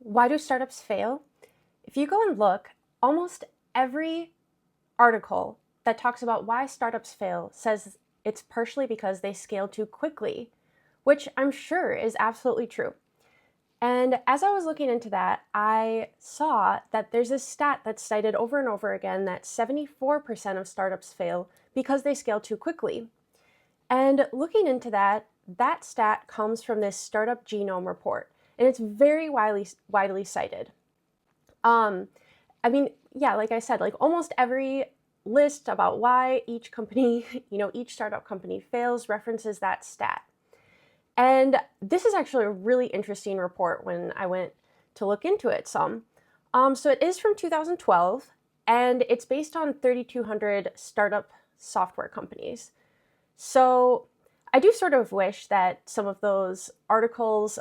Why do startups fail? If you go and look, almost every article that talks about why startups fail says it's partially because they scale too quickly, which I'm sure is absolutely true. And as I was looking into that, I saw that there's a stat that's cited over and over again that 74% of startups fail because they scale too quickly. And looking into that, that stat comes from this startup genome report, and it's very widely cited. Um, yeah, like I said, like almost every list about why each company, each startup company fails references that stat. And this is actually a really interesting report when I went to look into it some. So it is from 2012, and it's based on 3,200 startup software companies. So I do sort of wish that some of those articles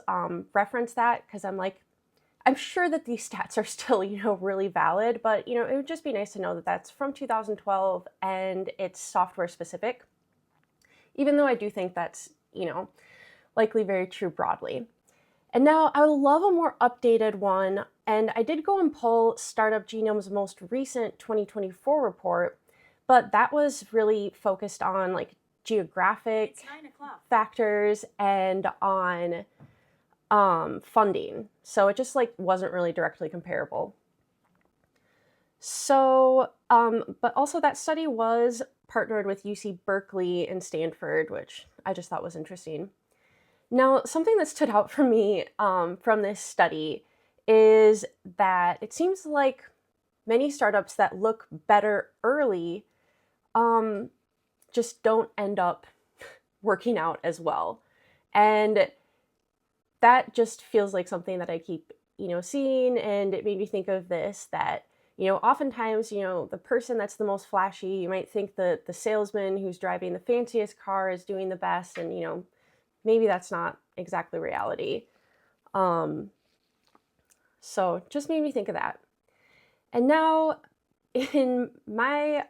reference that, because I'm sure that these stats are still, really valid, but, it would just be nice to know that that's from 2012 and it's software specific, even though I do think that's, likely very true broadly. And now I would love a more updated one, and I did go and pull Startup Genome's most recent 2024 report, but that was really focused on like geographic factors and on funding. So it just wasn't really directly comparable. So, but also that study was partnered with UC Berkeley and Stanford, which I just thought was interesting. Now, something that stood out for me from this study is that it seems like many startups that look better early just don't end up working out as well. And that just feels like something that I keep, seeing. And it made me think of this, that, oftentimes, the person that's the most flashy, you might think that the salesman who's driving the fanciest car is doing the best. And, maybe that's not exactly reality. So just made me think of that. And now in my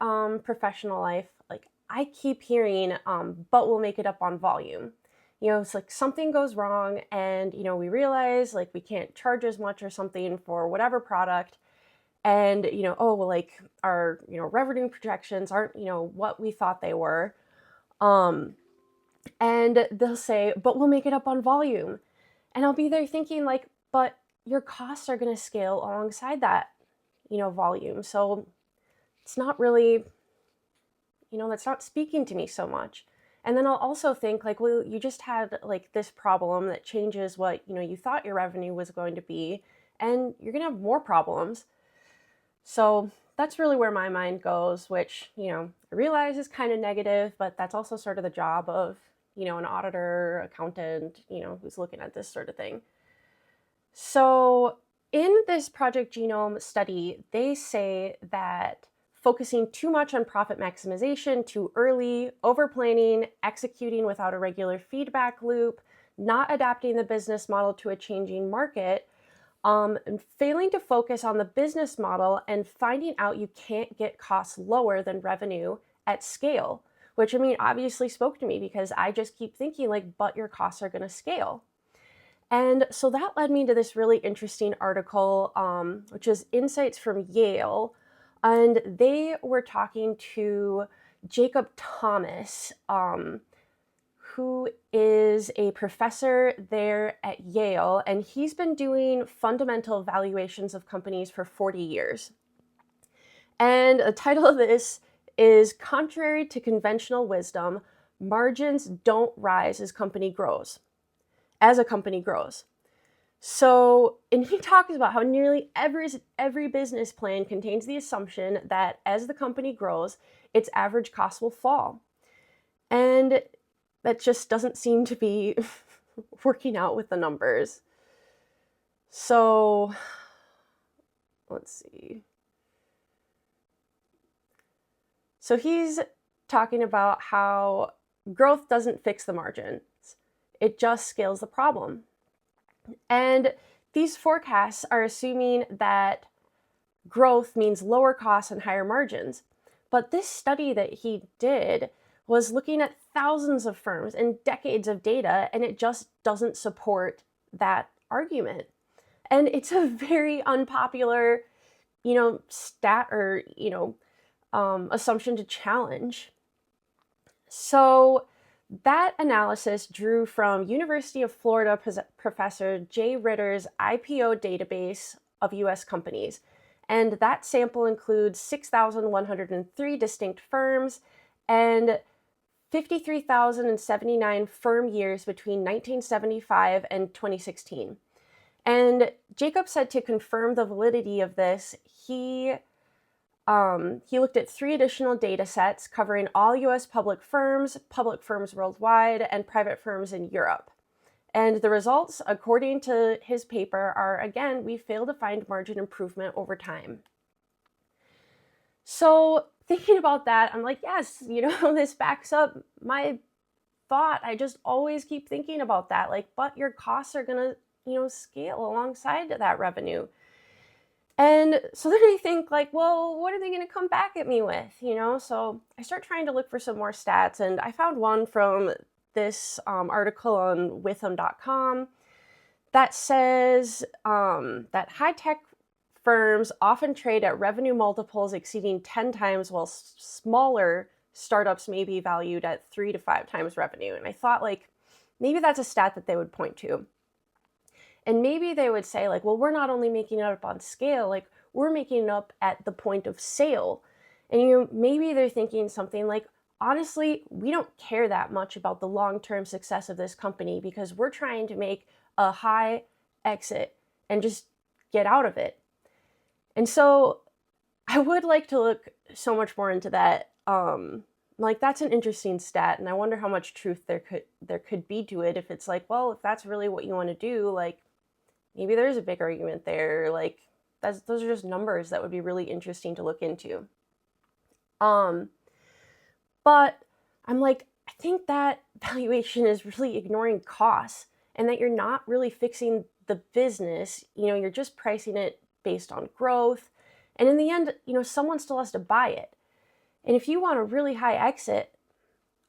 professional life, I keep hearing, but we'll make it up on volume. It's like something goes wrong and, we realize we can't charge as much or something for whatever product. And, oh, well, our, revenue projections aren't, what we thought they were. And they'll say, but we'll make it up on volume. And I'll be there thinking but your costs are going to scale alongside that, volume. So it's not really, that's not speaking to me so much. And then I'll also think well, you just had this problem that changes what, you thought your revenue was going to be, and you're going to have more problems. So that's really where my mind goes, which, I realize is kind of negative, but that's also sort of the job of, an auditor, accountant, who's looking at this sort of thing. So in this Project Genome study, they say that focusing too much on profit maximization too early, overplanning, executing without a regular feedback loop, not adapting the business model to a changing market, and failing to focus on the business model and finding out you can't get costs lower than revenue at scale, which obviously spoke to me because I just keep thinking but your costs are going to scale. And so that led me to this really interesting article, which is Insights from Yale. And they were talking to Jacob Thomas, who is a professor there at Yale, and he's been doing fundamental valuations of companies for 40 years. And the title of this is Contrary to Conventional Wisdom, Margins Don't Rise as a company grows. So, and he talks about how nearly every business plan contains the assumption that as the company grows, its average cost will fall. And that just doesn't seem to be working out with the numbers. So, let's see. So he's talking about how growth doesn't fix the margins. It just scales the problem. And these forecasts are assuming that growth means lower costs and higher margins. But this study that he did was looking at thousands of firms and decades of data, and it just doesn't support that argument. And it's a very unpopular, stat or, assumption to challenge. So that analysis drew from University of Florida professor Jay Ritter's IPO database of US companies. And that sample includes 6,103 distinct firms and 53,079 firm years between 1975 and 2016. And Jacob said to confirm the validity of this, he looked at 3 additional data sets covering all US public firms worldwide, and private firms in Europe. And the results, according to his paper, are, again, we fail to find margin improvement over time. So thinking about that, I'm like, yes, this backs up my thought. I just always keep thinking about that. Like, but your costs are going to, scale alongside that revenue. And so then I think like, well, what are they going to come back at me with, So I start trying to look for some more stats, and I found one from this article on witham.com that says that high-tech firms often trade at revenue multiples exceeding 10 times, while smaller startups may be valued at 3 to 5 times revenue. And I thought like, maybe that's a stat that they would point to. And maybe they would say like, well, we're not only making it up on scale, like we're making it up at the point of sale. And maybe they're thinking something like, honestly, we don't care that much about the long-term success of this company because we're trying to make a high exit and just get out of it. And so I would like to look so much more into that. Like that's an interesting stat, and I wonder how much truth there could be to it. If it's like, well, if that's really what you want to do, like maybe there's a big argument there. Like those are just numbers that would be really interesting to look into. But I'm like, I think that valuation is really ignoring costs, and that you're not really fixing the business. You're just pricing it based on growth. And in the end, someone still has to buy it. And if you want a really high exit,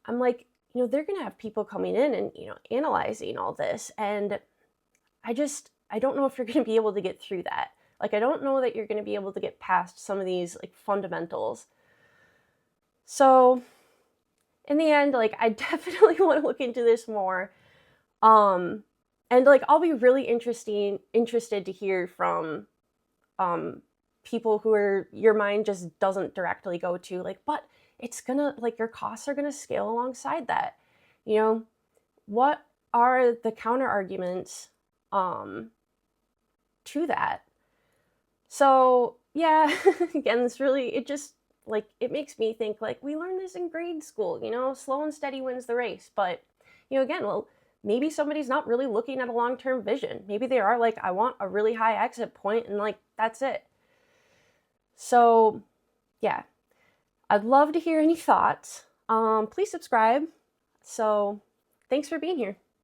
I'm like, they're going to have people coming in and, analyzing all this. And I don't know if you're going to be able to get through that. Like, I don't know that you're going to be able to get past some of these like fundamentals. So in the end, like, I definitely want to look into this more. And like, I'll be really interested to hear from, people who are, your mind just doesn't directly go to like, but it's gonna, like, your costs are gonna scale alongside that. What are the counter arguments to that? So yeah, again, it makes me think like, we learned this in grade school, slow and steady wins the race. But again, well, maybe somebody's not really looking at a long-term vision. Maybe they are like, I want a really high exit point, and like, that's it. So yeah, I'd love to hear any thoughts. Please subscribe. So thanks for being here.